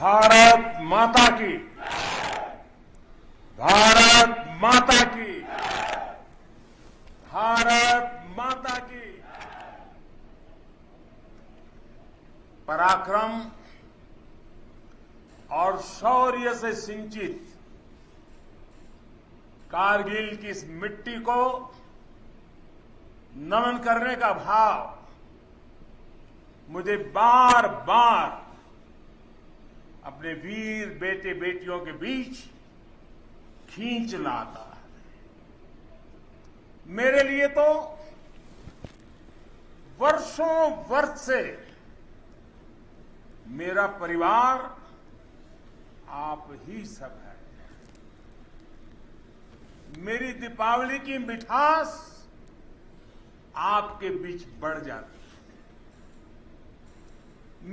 भारत माता की, भारत माता की, भारत माता की। पराक्रम और शौर्य से सिंचित कारगिल की इस मिट्टी को नमन करने का भाव मुझे बार बार अपने वीर बेटे बेटियों के बीच खींच लाता है। मेरे लिए तो वर्षों वर्ष से मेरा परिवार आप ही सब है। मेरी दीपावली की मिठास आपके बीच बढ़ जाती है।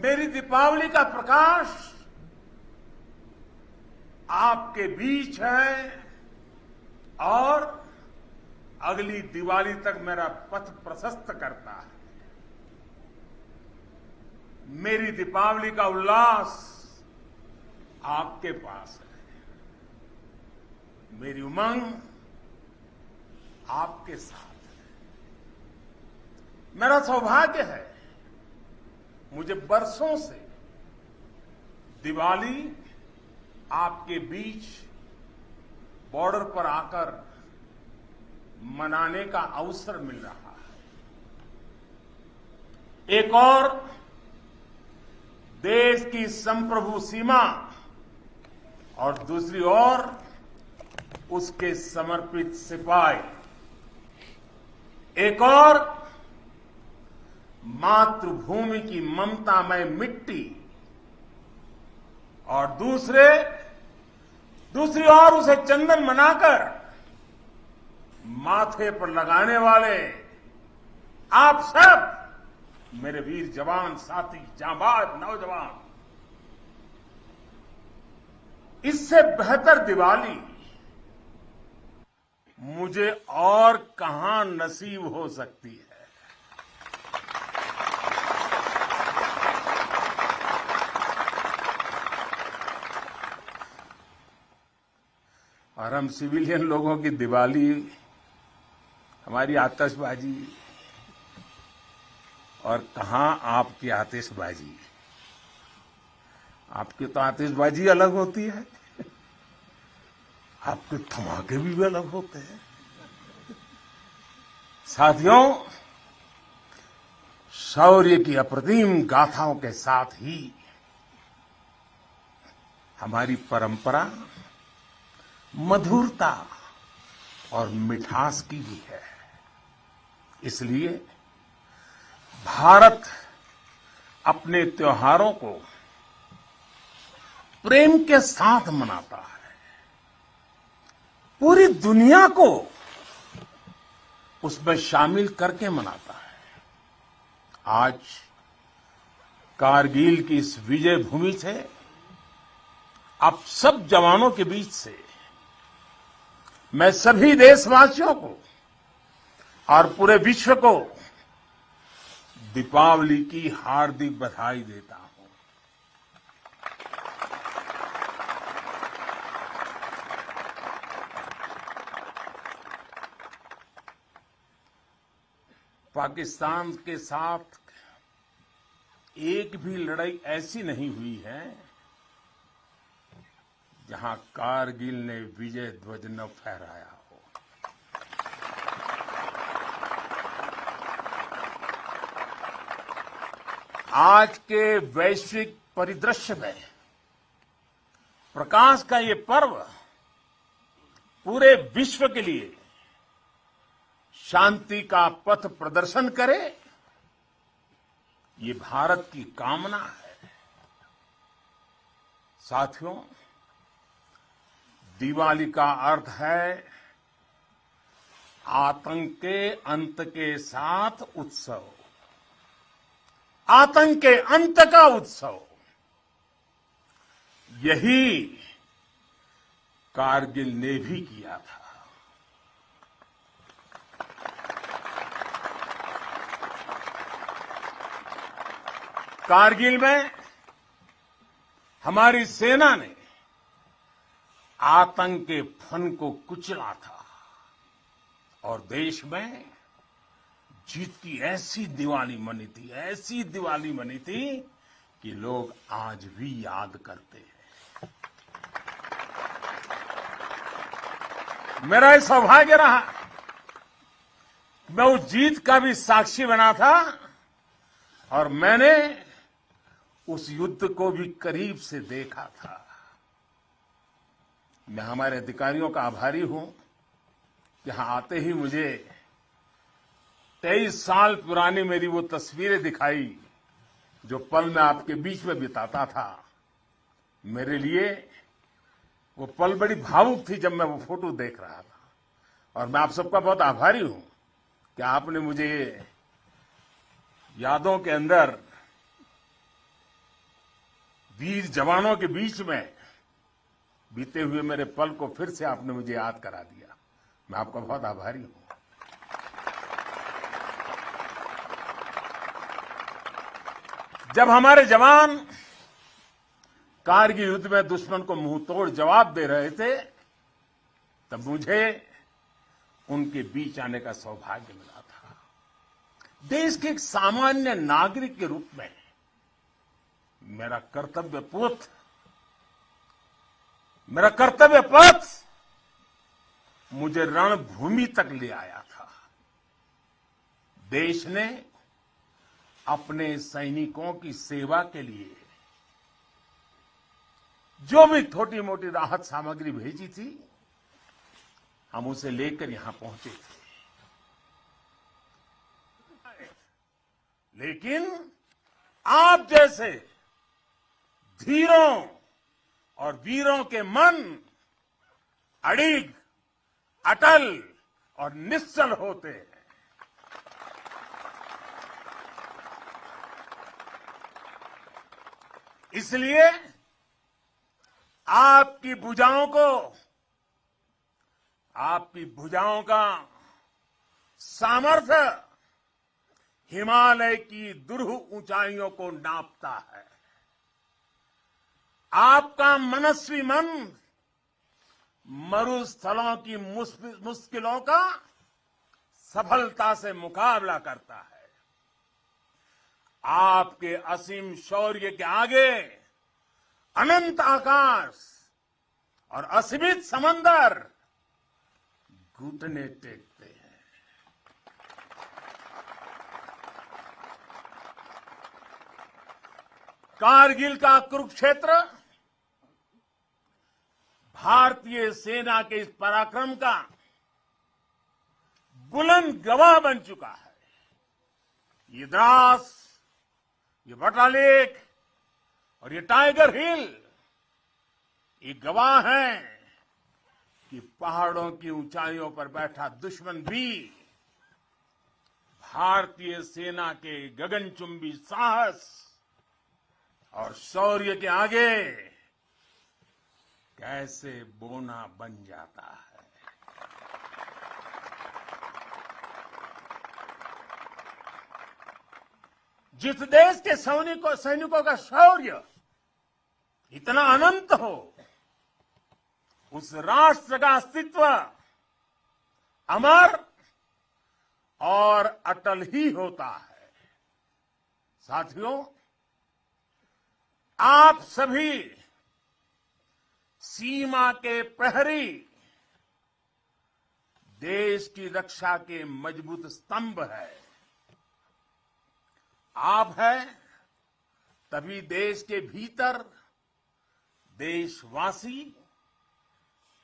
मेरी दीपावली का प्रकाश आपके बीच है और अगली दिवाली तक मेरा पथ प्रशस्त करता है। मेरी दीपावली का उल्लास आपके पास है। मेरी उमंग आपके साथ है। मेरा सौभाग्य है, मुझे बरसों से दिवाली आपके बीच बॉर्डर पर आकर मनाने का अवसर मिल रहा है। एक और देश की संप्रभु सीमा और दूसरी ओर उसके समर्पित सिपाही। एक और मातृभूमि की ममतामय मिट्टी और दूसरी ओर उसे चंदन मनाकर माथे पर लगाने वाले आप सब मेरे वीर जवान साथी, जांबाज नौजवान। इससे बेहतर दिवाली मुझे और कहां नसीब हो सकती है। और हम सिविलियन लोगों की दिवाली, हमारी आतिशबाजी, और कहां आपकी आतिशबाजी। आपकी तो आतिशबाजी अलग होती है, आपके धमाके भी अलग होते हैं। साथियों, शौर्य की अप्रतिम गाथाओं के साथ ही हमारी परंपरा मधुरता और मिठास की भी है। इसलिए भारत अपने त्योहारों को प्रेम के साथ मनाता है। पूरी दुनिया को उसमें शामिल करके मनाता है। आज कारगिल की इस विजय भूमि से आप सब जवानों के बीच से मैं सभी देशवासियों को और पूरे विश्व को दीपावली की हार्दिक बधाई देता हूं। पाकिस्तान के साथ एक भी लड़ाई ऐसी नहीं हुई है जहां कारगिल ने विजय ध्वज न फहराया हो। आज के वैश्विक परिदृश्य में प्रकाश का ये पर्व पूरे विश्व के लिए शांति का पथ प्रदर्शन करे, ये भारत की कामना है। साथियों, दिवाली का अर्थ है आतंक के अंत के साथ उत्सव, आतंक के अंत का उत्सव। यही कारगिल ने भी किया था। कारगिल में हमारी सेना ने आतंक के फन को कुचला था और देश में जीत की ऐसी दिवाली मनी थी, ऐसी दिवाली मनी थी कि लोग आज भी याद करते हैं। मेरा ये सौभाग्य रहा, मैं उस जीत का भी साक्षी बना था और मैंने उस युद्ध को भी करीब से देखा था। मैं हमारे अधिकारियों का आभारी हूं। यहां आते ही मुझे 23 साल पुरानी मेरी वो तस्वीरें दिखाई जो पल मैं आपके बीच में बिताता था। मेरे लिए वो पल बड़ी भावुक थी जब मैं वो फोटो देख रहा था और मैं आप सबका बहुत आभारी हूं कि आपने मुझे यादों के अंदर वीर जवानों के बीच में बीते हुए मेरे पल को फिर से आपने मुझे याद करा दिया। मैं आपका बहुत आभारी हूं। जब हमारे जवान कारगिल युद्ध में दुश्मन को मुंहतोड़ जवाब दे रहे थे तब मुझे उनके बीच आने का सौभाग्य मिला था। देश के एक सामान्य नागरिक के रूप में मेरा कर्तव्य पथ मुझे रणभूमि तक ले आया था। देश ने अपने सैनिकों की सेवा के लिए जो भी छोटी मोटी राहत सामग्री भेजी थी हम उसे लेकर यहां पहुंचे थे। लेकिन आप जैसे धीरों और वीरों के मन अड़िग, अटल और निश्चल होते हैं। इसलिए आपकी भुजाओं का सामर्थ्य हिमालय की दुरूह ऊंचाइयों को नापता है। आपका मनस्वी मन मरुस्थलों की मुश्किलों का सफलता से मुकाबला करता है। आपके असीम शौर्य के आगे अनंत आकाश और असीमित समंदर घुटने टेकते हैं। कारगिल का कुरुक्षेत्र भारतीय सेना के इस पराक्रम का बुलंद गवाह बन चुका है। ये द्रास, ये बटालेक और ये टाइगर हिल ये गवाह हैं कि पहाड़ों की ऊंचाइयों पर बैठा दुश्मन भी भारतीय सेना के गगनचुंबी साहस और शौर्य के आगे कैसे बोना बन जाता है। जिस देश के सैनिकों का शौर्य इतना अनंत हो उस राष्ट्र का अस्तित्व अमर और अटल ही होता है। साथियों, आप सभी सीमा के प्रहरी देश की रक्षा के मजबूत स्तंभ है। आप हैं तभी देश के भीतर देशवासी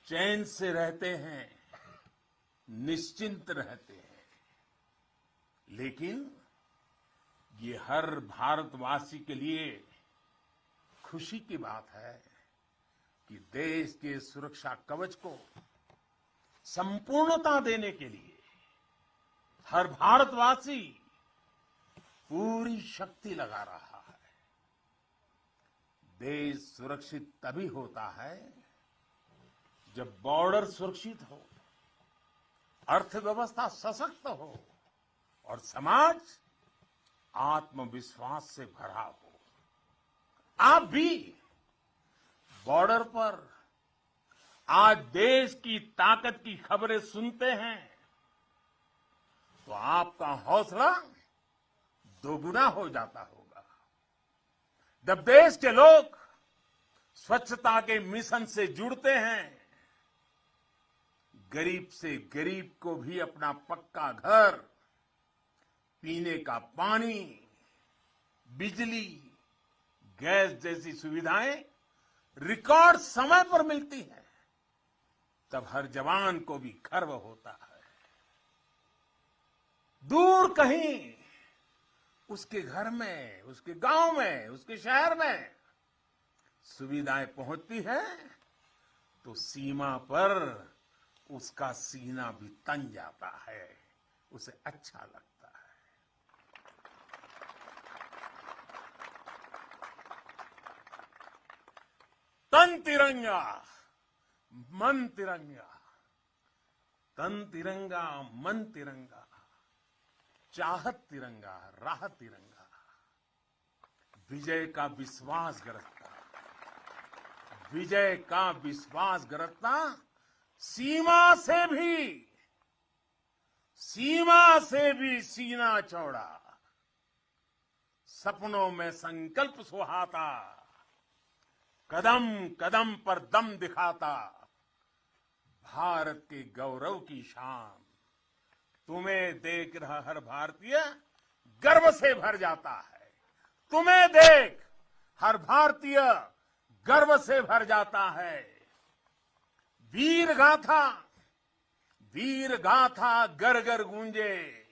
चैन से रहते हैं, निश्चिंत रहते हैं। लेकिन ये हर भारतवासी के लिए खुशी की बात है कि देश के सुरक्षा कवच को संपूर्णता देने के लिए हर भारतवासी पूरी शक्ति लगा रहा है। देश सुरक्षित तभी होता है जब बॉर्डर सुरक्षित हो, अर्थव्यवस्था सशक्त हो और समाज आत्मविश्वास से भरा हो। आप भी बॉर्डर पर आज देश की ताकत की खबरें सुनते हैं तो आपका हौसला दोगुना हो जाता होगा। जब देश के लोग स्वच्छता के मिशन से जुड़ते हैं, गरीब से गरीब को भी अपना पक्का घर, पीने का पानी, बिजली, गैस जैसी सुविधाएं रिकॉर्ड समय पर मिलती हैं, तब हर जवान को भी गर्व होता है। दूर कहीं उसके घर में, उसके गांव में, उसके शहर में सुविधाएं पहुंचती है तो सीमा पर उसका सीना भी तन जाता है, उसे अच्छा लगता है। तन तिरंगा मन तिरंगा, तन तिरंगा मन तिरंगा, चाहत तिरंगा राह तिरंगा, विजय का विश्वास गरजता, विजय का विश्वास गरजता, सीमा से भी सीना चौड़ा, सपनों में संकल्प सुहाता, कदम कदम पर दम दिखाता, भारत के गौरव की शान। तुम्हें देख रहा हर भारतीय गर्व से भर जाता है, तुम्हें देख हर भारतीय गर्व से भर जाता है। वीर गाथा घर घर गूंजे,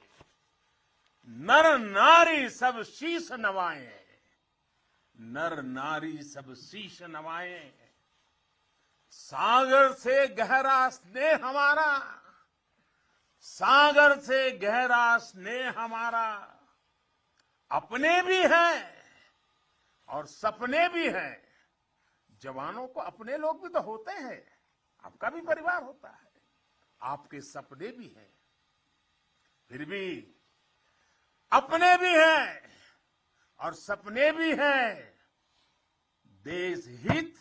नर नारी सब शीश नवाए, नर नारी सब शीश नवाए। सागर से गहरा स्नेह हमारा, सागर से गहरा स्नेह हमारा, अपने भी हैं और सपने भी हैं। जवानों को अपने लोग भी तो होते हैं, आपका भी परिवार होता है, आपके सपने भी हैं, फिर भी अपने भी हैं और सपने भी हैं। देश हित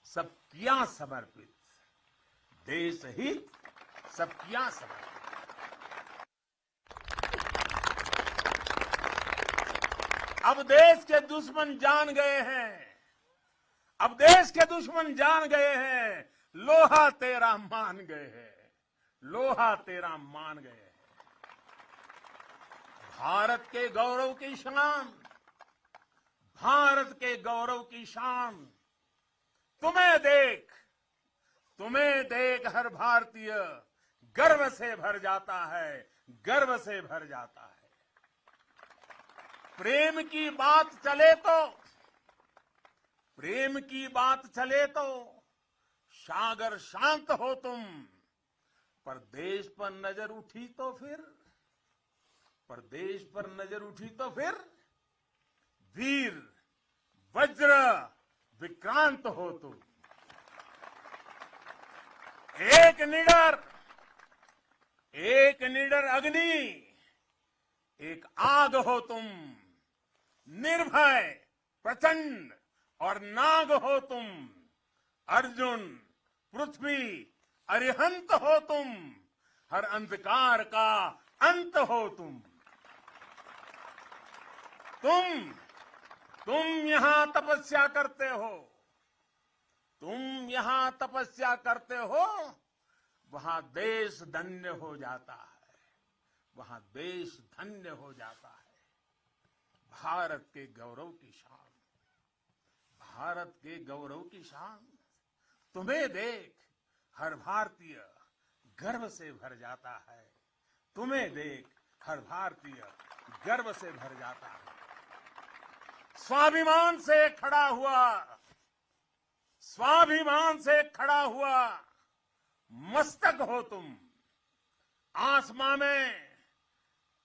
सब किया समर्पित, देश हित सब किया समर्पित। अब देश के दुश्मन जान गए हैं, अब देश के दुश्मन जान गए हैं, लोहा तेरा मान गए हैं, लोहा तेरा मान गए हैं। भारत के गौरव की शान, भारत के गौरव की शान, तुम्हें देख हर भारतीय गर्व से भर जाता है, गर्व से भर जाता है। प्रेम की बात चले तो सागर शांत हो तुम, पर देश पर नजर उठी तो फिर वीर वज्र विक्रांत हो तुम। एक निडर अग्नि, एक आग हो तुम, निर्भय प्रचंड और नाग हो तुम। अर्जुन पृथ्वी अरिहंत हो तुम, हर अंधकार का अंत हो तुम। तुम यहां तपस्या करते हो, वहां देश धन्य हो जाता है, वहां देश धन्य हो जाता है। भारत के गौरव की शान, भारत के गौरव की शान, तुम्हें देख हर भारतीय गर्व से भर जाता है, तुम्हें देख हर भारतीय गर्व से भर जाता है। स्वाभिमान से खड़ा हुआ मस्तक हो तुम। आसमां में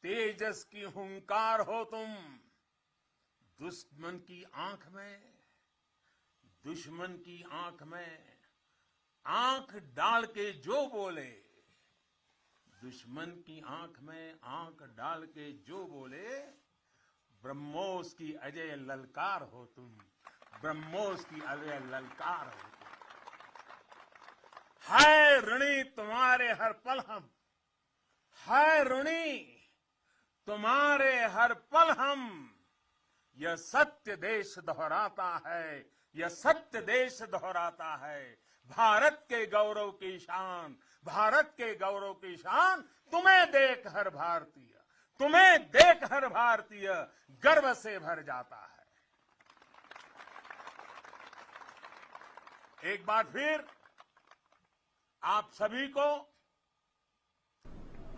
तेजस की हुंकार हो तुम। दुश्मन की आंख में आंख डाल के जो बोले, दुश्मन की आंख में आंख डाल के जो बोले, ब्रह्मोस की अजय ललकार हो तुम, ब्रह्मोस की अवय ललकार होती है ऋणी तुम्हारे हर पल हम, है ऋणी तुम्हारे हर पल हम। यह सत्य देश दोहराता है, यह सत्य देश दोहराता है। भारत के गौरव की शान, भारत के गौरव की शान, तुम्हें देख हर भारतीय, तुम्हें देख हर भारतीय गर्व से भर जाता है। एक बार फिर आप सभी को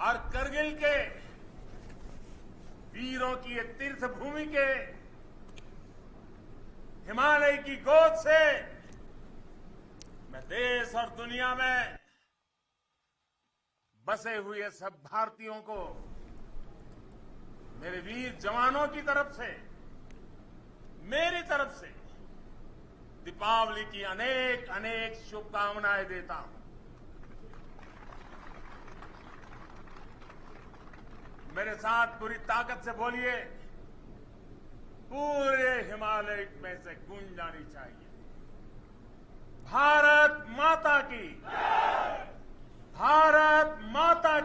और करगिल के वीरों की ये तीर्थ भूमि के हिमालय की गोद से मैं देश और दुनिया में बसे हुए सब भारतीयों को मेरे वीर जवानों की तरफ से, मेरी तरफ से दीपावली की अनेक अनेक शुभकामनाएं देता हूं। मेरे साथ पूरी ताकत से बोलिए, पूरे हिमालय में से गूंज जानी चाहिए, भारत माता की, भारत माता